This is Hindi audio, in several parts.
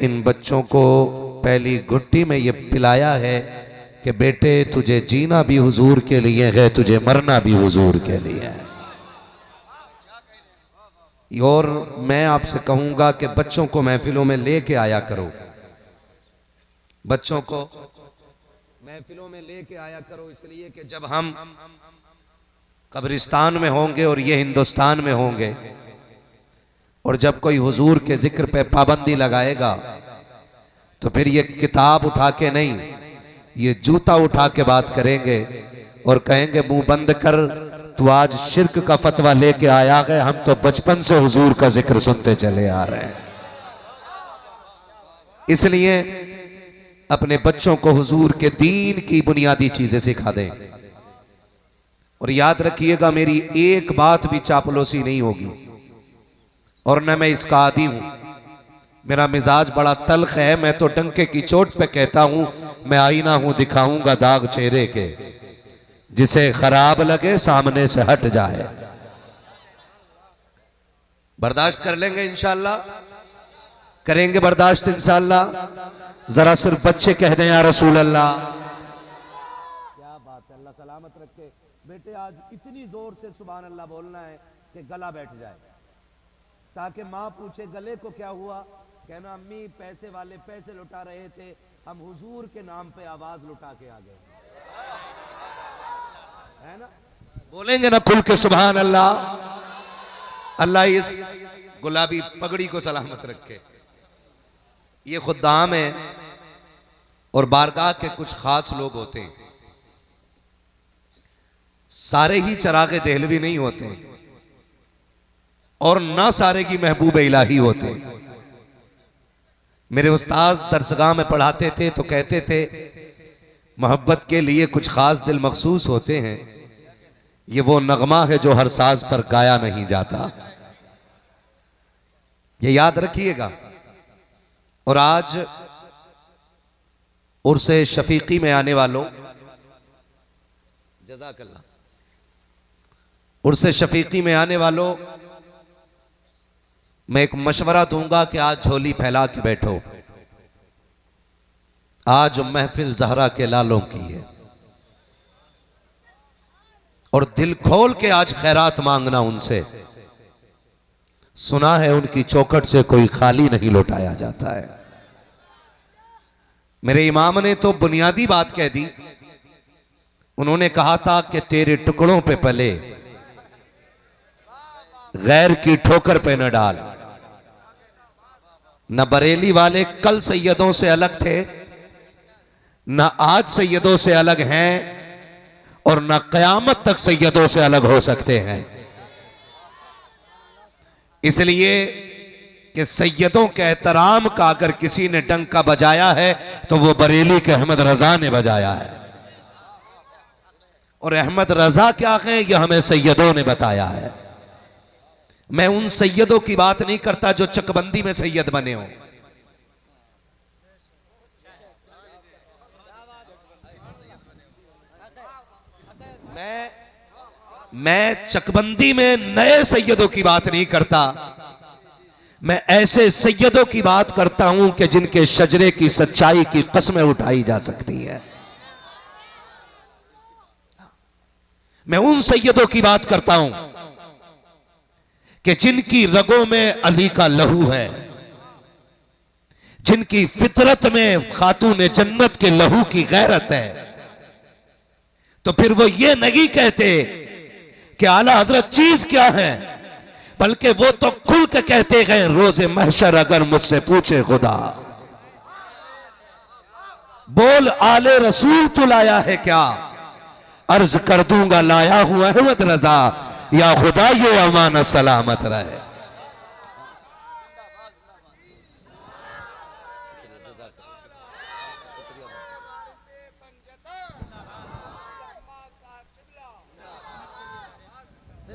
इन बच्चों को पहली घुट्टी में ये पिलाया है कि बेटे तुझे जीना भी हुजूर के लिए है, तुझे मरना भी हुजूर के लिए है। और मैं आपसे कहूंगा कि बच्चों को महफिलों में लेके आया करो, बच्चों को महफिलों में लेके आया करो, इसलिए कि जब हम कब्रिस्तान में होंगे और ये हिंदुस्तान में होंगे और जब कोई हुजूर के जिक्र पे पाबंदी लगाएगा तो फिर ये किताब उठा के नहीं, ये जूता उठा के बात करेंगे और कहेंगे मुंह बंद कर, तू आज शिर्क का फतवा लेके आया है, हम तो बचपन से हुजूर का जिक्र सुनते चले आ रहे हैं। इसलिए अपने बच्चों को हुजूर के दीन की बुनियादी चीजें सिखा दें। और याद रखिएगा, मेरी एक बात भी चापलूसी नहीं होगी और न मैं इसका आदी हूं। मेरा मिजाज बड़ा तल्ख है, मैं तो डंके की चोट पे कहता हूं, मैं आईना हूं दिखाऊंगा दाग चेहरे के, जिसे खराब लगे सामने से हट जाए। बर्दाश्त कर लेंगे इंशाअल्लाह, करेंगे बर्दाश्त इंशाअल्लाह। जरा सिर्फ बच्चे कह दें या रसूल अल्लाह। क्या बात है, अल्लाह सलामत रखे। बेटे आज इतनी जोर से सुभान अल्लाह बोलना है कि गला बैठ जाए, ताकि माँ पूछे गले को क्या हुआ, कहना अम्मी पैसे वाले पैसे लुटा रहे थे, हम हुजूर के नाम पे आवाज लुटा के आ गए, है ना। बोलेंगे ना खुल के सुभान अल्लाह। अल्लाह इस गुलाबी पगड़ी को सलामत रखे। ये खुद्दाम है और बारगाह के कुछ खास लोग होते हैं, सारे ही चरागे देहलवी नहीं होते और ना सारे की महबूब इलाही होते। मेरे उस्ताद दरसगाह में पढ़ाते थे तो कहते थे मोहब्बत के लिए कुछ खास दिल मखसूस होते हैं, ये वो नगमा है जो हर साज पर गाया नहीं जाता। ये याद रखिएगा। और आज उर्से शफीकी में आने वालों, जज़ाकल्लाह, उर्से शफीकी में आने वालों, मैं एक मशवरा दूंगा कि आज झोली फैला के बैठो। आज महफिल ज़हरा के लालों की है और दिल खोल के आज खैरात मांगना उनसे। सुना है उनकी चौखट से कोई खाली नहीं लौटाया जाता है। मेरे इमाम ने तो बुनियादी बात कह दी। उन्होंने कहा था कि तेरे टुकड़ों पे पले, गैर की ठोकर पे न डाल। न बरेली वाले कल सैयदों से अलग थे, न आज सैयदों से अलग हैं और न कयामत तक सैयदों से अलग हो सकते हैं। इसलिए कि सैयदों के एहतराम का अगर किसी ने डंका बजाया है तो वो बरेली के अहमद रजा ने बजाया है। और अहमद रजा क्या है यह हमें सैयदों ने बताया है। मैं उन सैयदों की बात नहीं करता जो चकबंदी में सैयद बने हो। मैं चकबंदी में नए सैयदों की बात नहीं करता, मैं ऐसे सैयदों की बात करता हूं कि जिनके शजरे की सच्चाई की कस्में उठाई जा सकती है। मैं उन सैयदों की बात करता हूं कि जिनकी रगों में अली का लहू है, जिनकी फितरत में खातून जन्नत के लहू की गैरत है। तो फिर वो ये नहीं कहते कि आला हजरत चीज क्या है, बल्कि वो तो खुल के कहते हैं रोजे महशर अगर मुझसे पूछे खुदा, बोल आले रसूल तू लाया है क्या, अर्ज कर दूंगा लाया हूं अहमद रजा, या खुदा ये अमानत सलामत रहे।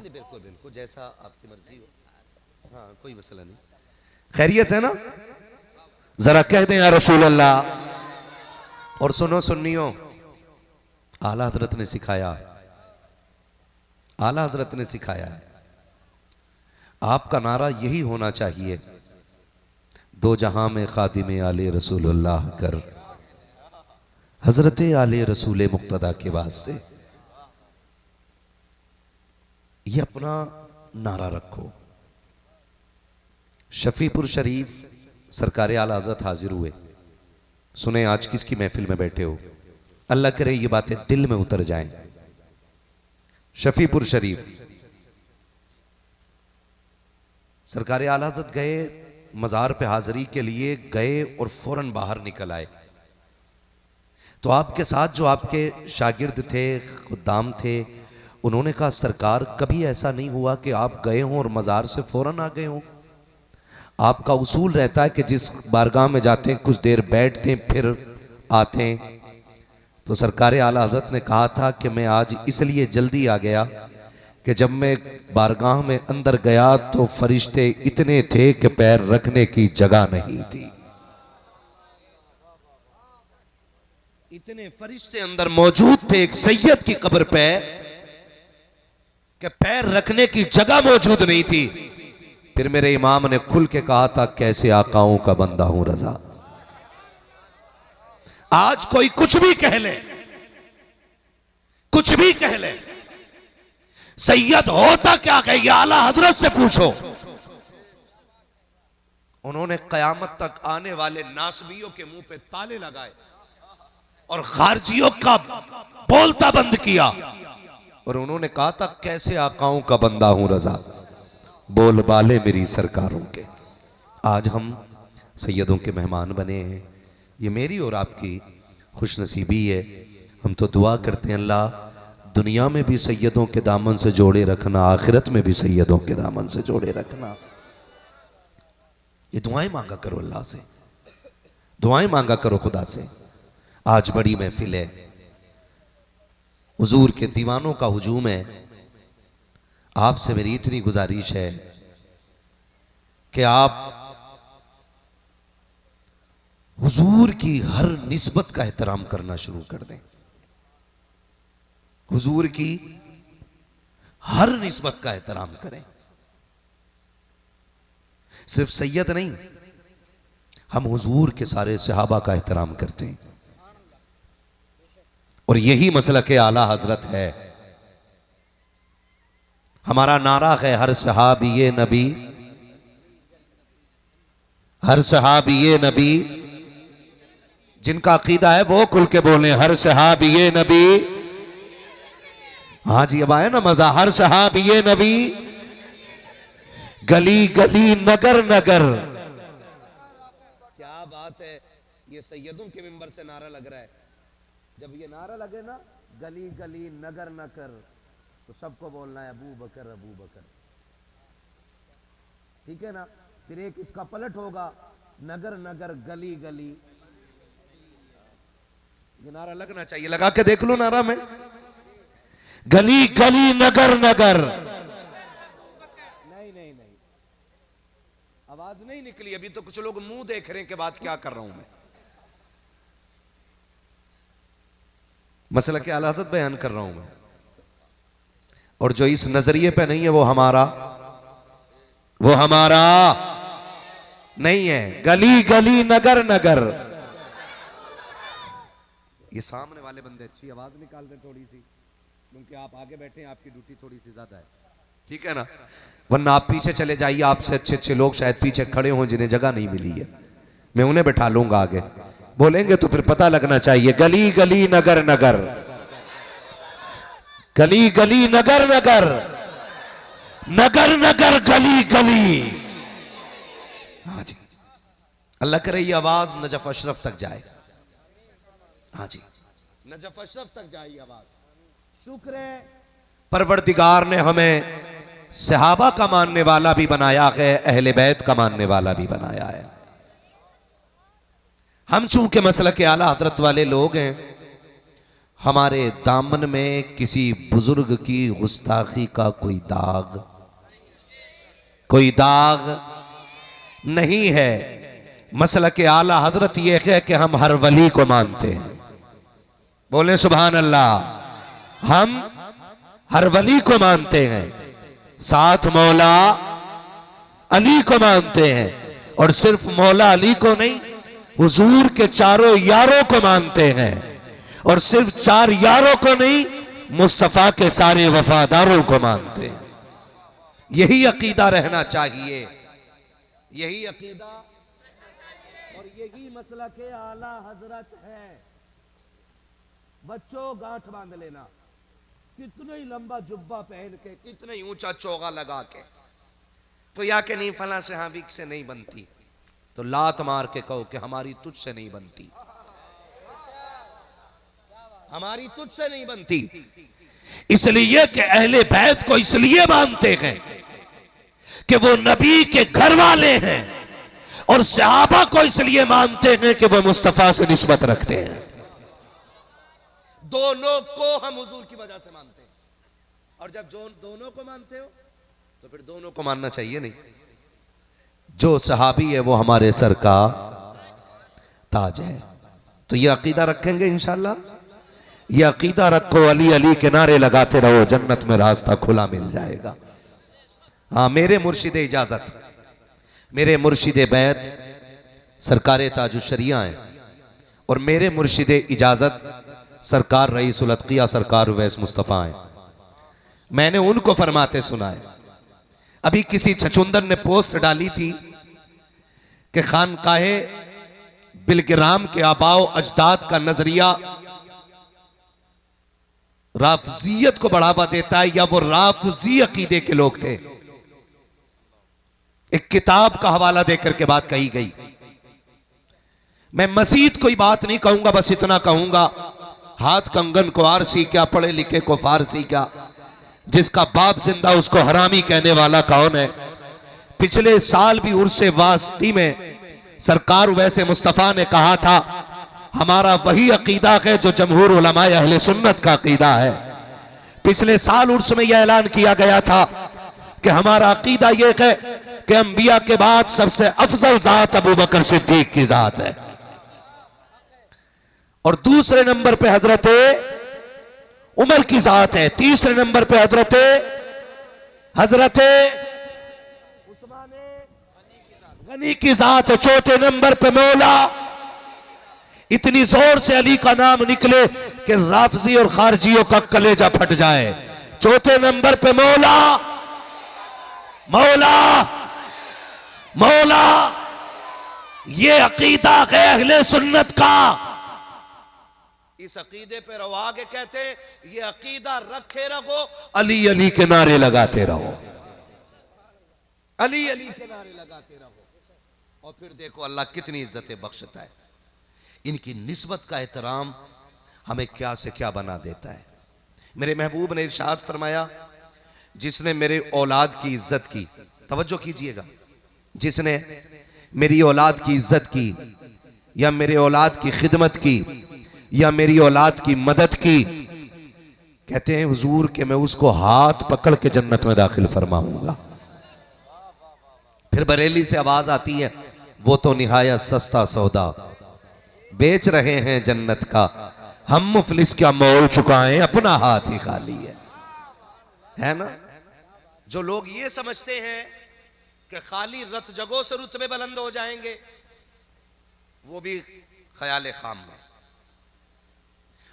बिल्कुल बिल्कुल जैसा आपकी मर्जी हो। हाँ कोई मसला नहीं। खैरियत है ना? जरा कह दें या रसूल अल्लाह। और सुनो सुन्नियों, आला हजरत ने सिखाया, आला हजरत ने सिखाया है, आपका नारा यही होना चाहिए, दो जहां में खादिम आले रसूलुल्लाह कर, हजरत आले रसूल मुक्तदा के वास्ते ये अपना नारा रखो। शफीपुर शरीफ सरकार आला हज़रत हाजिर हुए। सुने आज किसकी महफिल में बैठे हो, अल्लाह करे ये बातें दिल में उतर जाएं। शफीपुर शरीफ सरकार आला हज़रत गए, मज़ार पे हाजिरी के लिए गए और फौरन बाहर निकल आए। तो आपके साथ जो आपके शागिर्द थे, खुद्दाम थे, उन्होंने कहा सरकार कभी ऐसा नहीं हुआ कि आप गए हों और मज़ार से फौरन आ गए हों। आपका उसूल रहता है कि जिस बारगाह में जाते हैं कुछ देर बैठते हैं फिर आते हैं। तो सरकार आला हज़रत ने कहा था कि मैं आज इसलिए जल्दी आ गया कि जब मैं बारगाह में अंदर गया तो फरिश्ते इतने थे कि पैर रखने की जगह नहीं थी। इतने फरिश्ते अंदर मौजूद थे एक सैयद की कब्र पे कि पैर रखने की जगह मौजूद नहीं थी। फिर मेरे इमाम ने खुल के कहा था कैसे आकाओं का बंदा हूं रजा। आज कोई कुछ भी कह ले, कुछ भी कह ले, सैयद होता क्या है ये आला हजरत से पूछो। उन्होंने कयामत तक आने वाले नासबियों के मुंह पे ताले लगाए और खारजियों का बोलता बंद किया और उन्होंने कहा था कैसे आकाओं का बंदा हूं रजा, बोल बाले मेरी सरकारों के। आज हम सैयदों के मेहमान बने हैं, ये मेरी और आपकी खुशनसीबी है। हम तो दुआ करते हैं अल्लाह दुनिया में भी सैयदों के दामन से जोड़े रखना, आखिरत में भी सैयदों के दामन से जोड़े रखना। ये दुआएं मांगा करो अल्लाह से, दुआएं मांगा करो खुदा से। आज बड़ी महफिल है, हुजूर के दीवानों का हुजूम है। आपसे मेरी इतनी गुजारिश है कि आप हुजूर की हर निस्बत का एहतराम करना शुरू कर दें। हुजूर की हर निस्बत का एहतराम करें। सिर्फ सैयद नहीं, हम हुजूर के सारे सहाबा का एहतराम करते हैं और यही मसलक आला हजरत है। हमारा नारा है हर सहाबी नबी, हर सहाबी नबी। जिनका अकीदा है वो खुल के बोले हर सहाबी नबी। हाँ जी अब आया ना मजा, हर सहाबी नबी, गली गली नगर नगर। क्या बात है, ये सैयदों के मिंबर से नारा लग रहा है। जब ये नारा लगे ना गली गली नगर नगर, तो सबको बोलना है अबू बकर अबू बकर, ठीक है ना। फिर एक इसका पलट होगा नगर नगर गली गली। ये नारा लगना चाहिए, लगा के देख लो नारा में, गली गली नगर नगर। नहीं नहीं नहीं, आवाज नहीं निकली अभी तो। कुछ लोग मुंह देख रहे हैं कि बात क्या कर रहा हूं मैं। मसला की आला हज़रत बयान कर रहा हूं मैं, और जो इस नजरिए पे नहीं है वो हमारा नहीं है। गली गली नगर नगर। ये सामने वाले बंदे अच्छी आवाज निकाल दे थोड़ी सी, क्योंकि आप आगे बैठे हैं, आपकी ड्यूटी थोड़ी सी ज्यादा है, ठीक है ना। वरना आप पीछे चले जाइए, आपसे अच्छे अच्छे लोग शायद पीछे खड़े हों जिन्हें जगह नहीं मिली है, मैं उन्हें बैठा लूंगा आगे। बोलेंगे तो फिर पता लगना चाहिए। गली गली नगर नगर, गली गली नगर नगर, नगर नगर गली गली। हाँ जी, अल्लाह करे ये आवाज नजफ अशरफ तक जाए। हाँ जी, नजफ अशरफ तक जाए आवाज। शुक्र है परवरदिगार ने हमें सहाबा का मानने वाला भी बनाया है, अहले बैत का मानने वाला भी बनाया है। हम चूंकि मसलक के आला हजरत वाले लोग हैं, हमारे दामन में किसी बुजुर्ग की गुस्ताखी का कोई दाग नहीं है। मसलक के आला हजरत यह है कि हम हर वली को मानते हैं। बोले सुभान अल्लाह। हम हर वली को मानते हैं, साथ मौला अली को मानते हैं और सिर्फ मौला अली को नहीं, हुजूर के चारों यारों को मानते हैं। और सिर्फ 4 यारों को नहीं, मुस्तफा के सारे वफादारों को मानते हैं। यही अकीदा रहना चाहिए, यही अकीदा और यही मसला के आला हजरत है। बच्चों गांठ बांध लेना, कितना ही लंबा जुब्बा पहन के, कितना ही ऊंचा चोगा लगा के, तो या के नहीं फला से हाबिक से नहीं बनती, तो लात मार के कहो कि हमारी तुझसे नहीं बनती, हमारी तुझसे नहीं बनती। इसलिए कि अहले बैत को इसलिए मानते हैं कि वो नबी के घर वाले हैं, और सहाबा को इसलिए मानते हैं कि वो मुस्तफा से निस्बत रखते हैं। दोनों को हम हुजूर की वजह से मानते हैं। और जब जो दोनों को मानते हो तो फिर दोनों को मानना चाहिए नहीं। जो सहाबी है वो हमारे सर का ताज है। तो ये अकीदा रखेंगे इंशाल्लाह। ये अकीदा रखो, अली अली के नारे लगाते रहो, जन्नत में रास्ता खुला मिल जाएगा। हाँ, मेरे मुर्शिद इजाजत, मेरे मुर्शिद बैत सरकार ताजुशरिया हैं, और मेरे मुर्शिद इजाजत सरकार रईसुल अत्किया सरकार उवैस मुस्तफ़ा हैं। मैंने उनको फरमाते सुना है। अभी किसी छछुंदर ने पोस्ट डाली थी कि खानकाहे बिलगिराम के आबाओ अजदाद का नजरिया राफजियत को बढ़ावा देता है, या वो राफजी अकीदे के लोग थे। एक किताब का हवाला देकर के बात कही गई। मैं मजीद कोई बात नहीं कहूंगा, बस इतना कहूंगा, हाथ कंगन को आरसी क्या, पढ़े लिखे को फारसी क्या, जिसका बाप जिंदा उसको हरामी कहने वाला कौन है। पिछले साल भी उर्से वास्ती में सरकार वैसे मुस्तफा ने कहा था, हमारा वही अकीदा है जो जमहूर उलमाए अहले सुन्नत का अकीदा है। पिछले साल उर्स में यह ऐलान किया गया था कि हमारा अकीदा यह है कि अंबिया के बाद सबसे अफजल जात अबू बकर सिद्दीक की जात है, और दूसरे नंबर पे हजरत उमर की जात है, तीसरे नंबर पे हजरत उस्मान गनी की जात है, चौथे नंबर पे मौला। इतनी जोर से अली का नाम निकले कि राफजी और खारजियों का कलेजा फट जाए। चौथे नंबर पे मौला, मौला, मौला। ये अकीदा है अहले सुन्नत का। इस अकीदे पे रहो। आगे कहते हैं ये अकीदा रखे रहो, अली अली के नारे लगाते रहो, अली अली के नारे लगाते रहो, और फिर देखो अल्लाह कितनी इज्जतें बख्शता है। इनकी निस्बत का एहतराम हमें क्या से क्या बना देता है। मेरे महबूब ने इरशाद फरमाया, जिसने मेरे औलाद की इज्जत की, तवज्जो कीजिएगा, जिसने मेरी औलाद की इज्जत की, या मेरे औलाद की खिदमत की, या मेरी औलाद की मदद की, कहते हैं हुजूर के मैं उसको हाथ पकड़ के जन्नत में दाखिल फरमाऊंगा। फिर बरेली से आवाज आती है, वो तो निहायत सस्ता सौदा बेच रहे हैं जन्नत का, हम मुफलिस क्या मोल चुकाएं, अपना हाथ ही खाली है ना। जो लोग ये समझते हैं कि खाली रत जगहों से रुतबे बुलंद हो जाएंगे, वो भी ख्याल खाम में।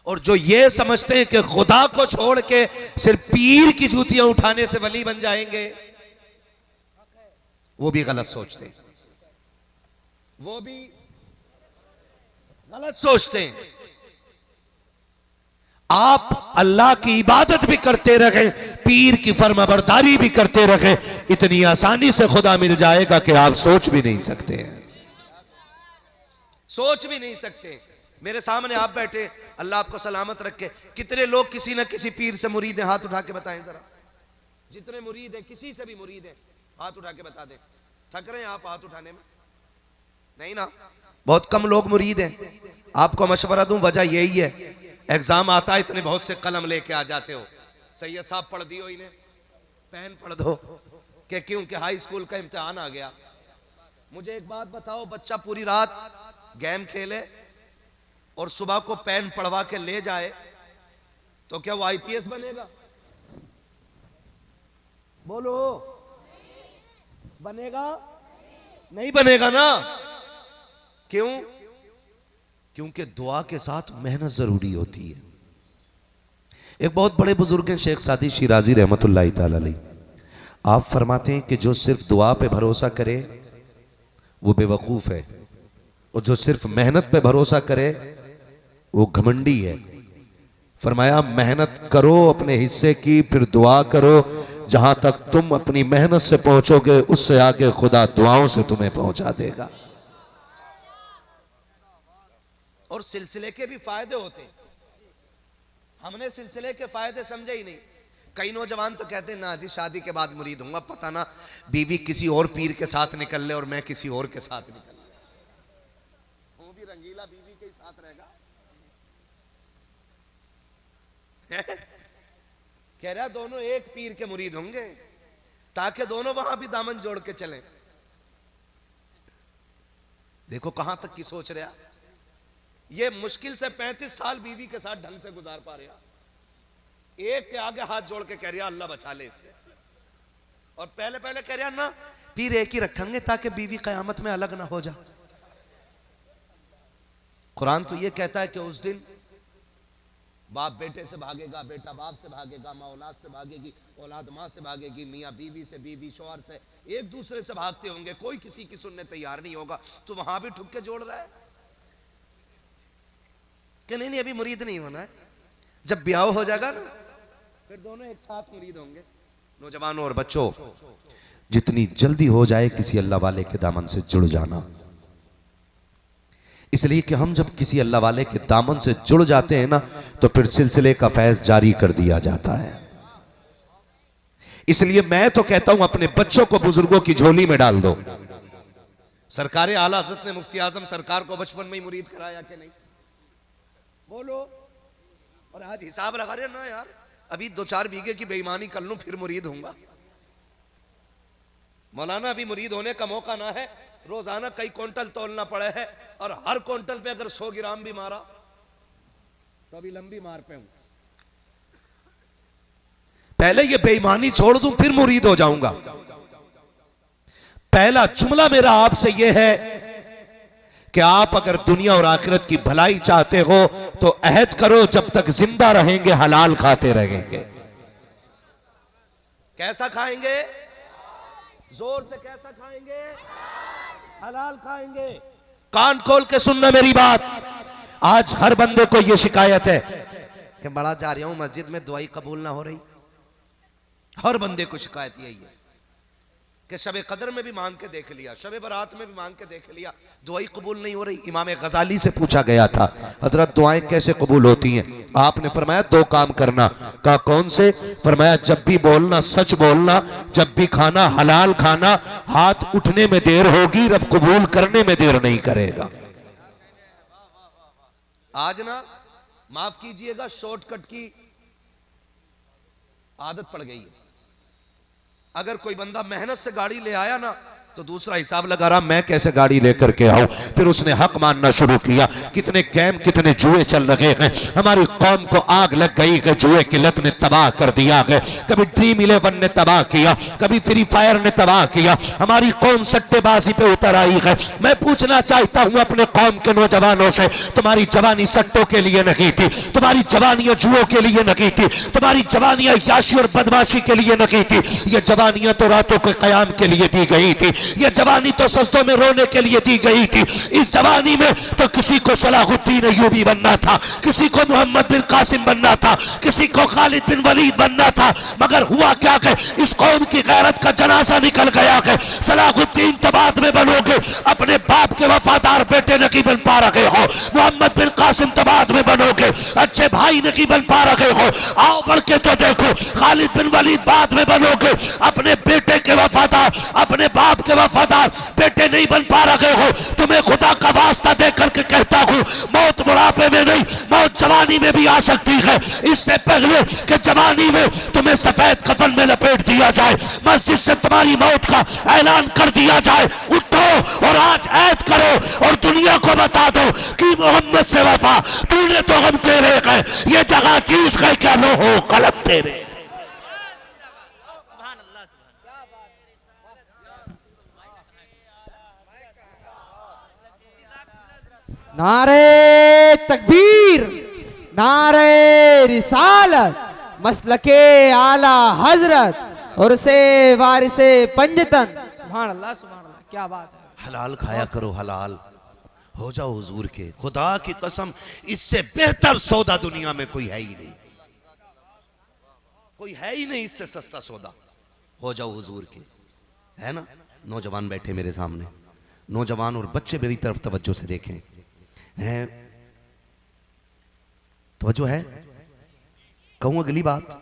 और जो ये समझते हैं कि खुदा को छोड़ के सिर्फ पीर की जूतियां उठाने से वली बन जाएंगे, वो भी गलत सोचते हैं, वो भी गलत सोचते हैं। आप अल्लाह की इबादत भी करते रहे, पीर की फर्माबरदारी भी करते रहे, इतनी आसानी से खुदा मिल जाएगा कि आप सोच भी नहीं सकते हैं, सोच भी नहीं सकते। मेरे सामने आप बैठे, अल्लाह आपको सलामत रखे, कितने लोग किसी ना किसी पीर से मुरीद हैं, हाथ उठा के बताएं जरा। जितने मुरीद हैं, किसी से भी मुरीद हैं, हाथ उठा के बता दें। थक रहे हैं आप हाथ उठाने में? नहीं ना, बहुत कम लोग मुरीद हैं। आपको मशवरा दूं, वजह यही है, एग्जाम आता है, इतने बहुत से कलम लेके आ जाते हो, सैयद साहब पढ़ दियो, इन्हें पेन पढ़ दो, कि क्योंकि हाई स्कूल का इम्तिहान आ गया। मुझे एक बात बताओ, बच्चा पूरी रात गेम खेले और सुबह को पेन पढ़वा के ले जाए, तो क्या वो आईपीएस बनेगा? बोलो, बनेगा? नहीं बनेगा ना। क्यों? क्योंकि दुआ के साथ मेहनत जरूरी होती है। एक बहुत बड़े बुजुर्ग हैं शेख सादी शिराजी रहमतुल्लाह तआला अलैह, आप फरमाते हैं कि जो सिर्फ दुआ पे भरोसा करे वो बेवकूफ है, और जो सिर्फ मेहनत पे भरोसा करे वो घमंडी है। फरमाया मेहनत करो अपने हिस्से की, फिर दुआ करो। जहां तक तुम अपनी मेहनत से पहुंचोगे उससे आगे खुदा दुआओं से तुम्हें पहुंचा देगा। और सिलसिले के भी फायदे होते हैं, हमने सिलसिले के फायदे समझे ही नहीं। कई नौजवान तो कहते हैं ना जी शादी के बाद मुरीद होऊंगा, पता ना बीवी किसी और पीर के साथ निकल ले और मैं किसी और के साथ निकल ले, वो भी रंगीला बीवी के साथ रहेगा। कह रहा दोनों एक पीर के मुरीद होंगे ताकि दोनों वहां भी दामन जोड़ के चलें। देखो कहां तक की सोच रहा। ये मुश्किल से 35 साल बीवी के साथ ढंग से गुजार पा रहा, एक के आगे हाथ जोड़ के कह रहा अल्लाह बचा ले इससे। और पहले पहले कह रहा ना पीर एक ही रखेंगे ताकि बीवी कयामत में अलग ना हो जा। कुरान तो ये कहता है कि उस दिन बाप बेटे से भागेगा, बेटा बाप से भागेगा, माँ औलाद से भागेगी, औलाद माँ से भागेगी, मियाँ बीवी से, बीवी शौहर से, एक दूसरे से भागते होंगे, कोई किसी की सुनने तैयार नहीं होगा। तो वहां भी ठुक्के जोड़ रहा है कि नहीं अभी मुरीद नहीं होना है, जब ब्याह हो जाएगा ना फिर दोनों एक साथ मुरीद होंगे। नौजवानों और बच्चों, जितनी जल्दी हो जाए किसी अल्लाह वाले के दामन से जुड़ जाना, इसलिए कि हम जब किसी अल्लाह वाले के दामन से जुड़ जाते हैं ना तो फिर सिलसिले का फैज जारी कर दिया जाता है। इसलिए मैं तो कहता हूं अपने बच्चों को बुजुर्गों की झोली में डाल दो। सरकार आला हज़रत ने मुफ्ती आजम सरकार को बचपन में ही मुरीद कराया कि नहीं? बोलो। और आज हिसाब लगा रहे ना यार, अभी 2-4 बीघे की बेईमानी कर लूं फिर मुरीद होऊंगा। मौलाना अभी मुरीद होने का मौका ना है, रोजाना कई क्विंटल तोलना पड़े है, और हर क्विंटल पे अगर 100 ग्राम भी मारा तो अभी लंबी मार पे हूं। पहले ये बेईमानी छोड़ दूं फिर मुरीद हो जाऊंगा। पहला जुमला मेरा आपसे यह है कि आप अगर दुनिया और आखिरत की भलाई चाहते हो तो अहद करो जब तक जिंदा रहेंगे हलाल खाते रहेंगे। कैसा खाएंगे? जोर से कैसा खाएंगे? हलाल खाएंगे। कान खोल के सुनना मेरी बात। आज हर बंदे को यह शिकायत है कि बड़ा जा रहा हूं मस्जिद में दुआई कबूल ना हो रही। हर बंदे को शिकायत यही है कि शब कदर में भी मांग के देख लिया, शब बरात में भी मांग के देख लिया, दुआई कबूल नहीं हो रही। इमाम गजाली से पूछा गया था हजरत दुआएं कैसे कबूल होती हैं? आपने फरमाया 2 काम करना। कहा कौन से? फरमाया जब भी बोलना सच बोलना, जब भी खाना हलाल खाना। हाथ उठने में देर होगी, रब कबूल करने में देर नहीं करेगा। आज ना माफ कीजिएगा शॉर्टकट की आदत पड़ गई है। अगर कोई बंदा मेहनत से गाड़ी ले आया ना तो दूसरा हिसाब लगा रहा मैं कैसे गाड़ी लेकर के आऊं। फिर उसने हक मानना शुरू किया। कितने गेम कितने जुए चल रहे हैं। हमारी कौम को आग लग गई है, जुए की लत ने तबाह कर दिया है। कभी ड्रीम 11 ने तबाह किया, कभी फ्री फायर ने तबाह किया। हमारी कौम सट्टेबाजी पे उतर आई है। मैं पूछना चाहता हूं अपने कौम के नौजवानों से, तुम्हारी जवानी सट्टों के लिए नहीं थी, तुम्हारी जवानियां जुओं के लिए नहीं थी, तुम्हारी जवानियां याशी और बदमाशी के लिए नहीं थी। ये जवानियां तो रातों के कयाम के लिए दी गई थी। ये जवानी तो सजदों में रोने के लिए दी गई थी। इस जवानी में तो किसी को सलाहुद्दीन अय्यूबी बनना था, किसी को मोहम्मद बिन कासिम बनना था, किसी को खालिद बिन वलीद बनना था। मगर हुआ क्या कि इस कौम की गैरत का जनाजा निकल गया है। सलाहुद्दीन तो बाद में बनोगे, अपने बाप के वफादार बेटे नहीं बन पा रहे हो। मोहम्मद बिन कासिम तो बाद में बनोगे, अच्छे भाई नहीं बन पा रहे हो। आओ बढ़ के तो देखो, खालिद बिन वलीद बाद में बनोगे, अपने बेटे के वफादार, अपने बाप के वफादार बेटे नहीं बन पा रहे हो। तुम्हें खुदा का वास्ता दे करके कहता हूं, मौत बुढ़ापे में नहीं, मौत जवानी में भी आ सकती है। इससे पहले कि जवानी में तुम्हें सफेद कफन में लपेट दिया जाए, मस्जिद से तुम्हारी मौत का ऐलान कर दिया जाए, उठो और आज ऐद करो और दुनिया को बता दो कि मोहम्मद से वफा तूने तो हम तेरे है, ये जगह चीज है क्या लो हो कलम तेरे। नारे तकबीर, नारे रिसालत, मसलके आला हजरत और से वारिसे पंजतन। सुभान अल्लाह, सुभान अल्लाह, क्या बात है। हलाल खाया करो, हलाल हो जाओ हुजूर के। खुदा की कसम, इससे बेहतर सौदा दुनिया में कोई है ही नहीं, कोई है ही नहीं इससे सस्ता सौदा। हो जाओ हुजूर के, है ना। नौजवान बैठे मेरे सामने, नौजवान और बच्चे मेरी तरफ तवज्जो से देखें। हैं तवज्जो है, कहूँ अगली बात।